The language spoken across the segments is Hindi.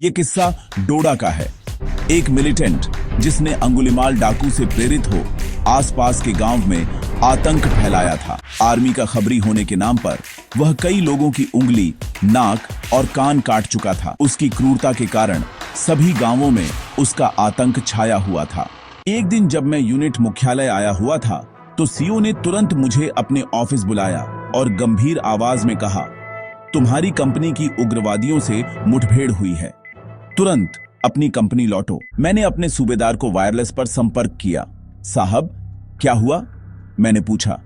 ये किस्सा डोडा का है। एक मिलिटेंट जिसने अंगुलीमाल डाकू से प्रेरित हो आसपास के गांव में आतंक फैलाया था। आर्मी का खबरी होने के नाम पर वह कई लोगों की उंगली, नाक और कान काट चुका था। उसकी क्रूरता के कारण सभी गांवों में उसका आतंक छाया हुआ था। एक दिन जब मैं यूनिट मुख्यालय आया हुआ था तो सीओ ने तुरंत मुझे अपने ऑफिस बुलाया और गंभीर आवाज में कहा, तुम्हारी कंपनी की उग्रवादियों से मुठभेड़ हुई है, तुरंत अपनी कंपनी लौटो। मैंने अपने सूबेदार को वायरलेस पर संपर्क किया। साहब, क्या हुआ? मैंने पूछा।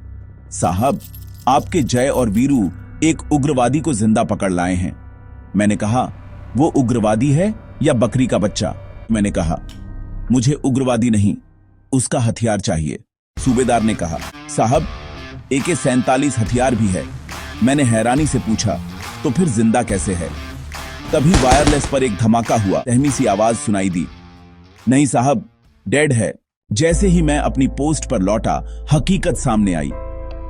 साहब, आपके जय और वीरू एक उग्रवादी को जिंदा पकड़ लाए हैं। मैंने कहा, वो उग्रवादी है या बकरी का बच्चा? मैंने कहा, मुझे उग्रवादी नहीं, उसका हथियार चाहिए। सूबेदार ने कहा, साहब, AK-47 हथियार भी है। मैंने हैरानी से पूछा, तो फिर जिंदा कैसे है? तभी वायरलेस पर एक धमाका हुआ। सहमी सी आवाज सुनाई दी, नहीं साहब, डेड है। जैसे ही मैं अपनी पोस्ट पर लौटा, हकीकत सामने आई।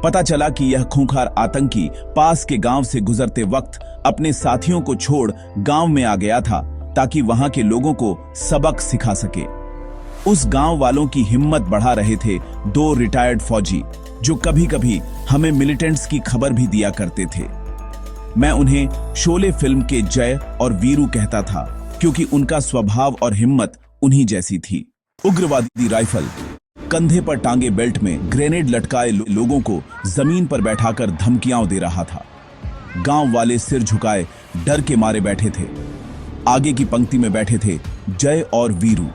पता चला कि यह खूंखार आतंकी पास के गांव से गुजरते वक्त अपने साथियों को छोड़ गांव में आ गया था ताकि वहां के लोगों को सबक सिखा सके। उस गांव वालों की हिम्मत बढ़ा रहे थे 2 रिटायर्ड फौजी जो कभी कभी हमें मिलिटेंट्स की खबर भी दिया करते थे। मैं उन्हें शोले फिल्म के जय और वीरू कहता था क्योंकि उनका स्वभाव और हिम्मत उन्हीं जैसी थी। उग्रवादी राइफल, कंधे पर टांगे बेल्ट में ग्रेनेड लटकाए लोगों को जमीन पर बैठाकर धमकियां दे रहा था। गांव वाले सिर झुकाए डर के मारे बैठे थे। आगे की पंक्ति में बैठे थे जय और वीरू।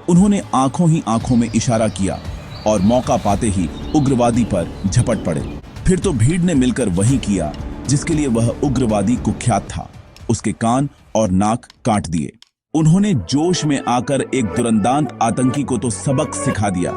उन्होंने आंखों ही आंखों में इशारा किया और मौका पाते ही उग्रवादी पर झपट पड़े। फिर तो भीड़ ने मिलकर वही किया जिसके लिए वह उग्रवादी कुख्यात था। उसके कान और नाक काट दिए। उन्होंने जोश में आकर एक दुरंदांत आतंकी को तो सबक सिखा दिया,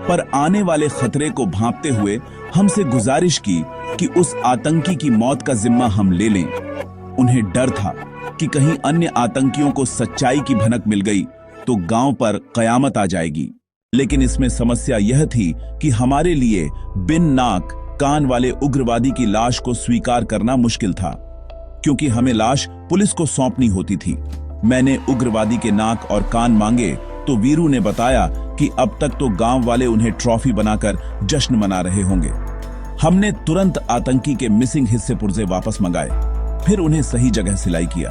पर आने वाले खतरे को भांपते हुए हमसे गुजारिश की कि उस आतंकी की मौत का जिम्मा हम ले लें। उन्हें डर था कि कहीं अन्य आतंकियों को सच्चाई की भनक मिल गई तो गांव पर कयामत आ जाएगी। लेकिन इसमें समस्या यह थी कि हमारे लिए बिन नाक कान वाले उग्रवादी की लाश को स्वीकार करना मुश्किल था, क्योंकि हमें लाश पुलिस को सौंपनी होती थी। मैंने उग्रवादी के नाक और कान मांगे तो वीरू ने बताया कि अब तक तो गांव वाले उन्हें ट्रॉफी बनाकर जश्न मना रहे होंगे। हमने तुरंत आतंकी के मिसिंग हिस्से पुर्जे वापस मंगाए, फिर उन्हें सही जगह सिलाई किया।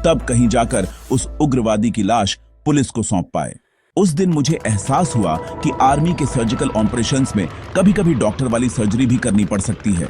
तब कहीं जाकर उस उग्रवादी की लाश पुलिस को सौंप पाए। उस दिन मुझे एहसास हुआ कि आर्मी के सर्जिकल ऑपरेशंस में कभी-कभी डॉक्टर वाली सर्जरी भी करनी पड़ सकती है।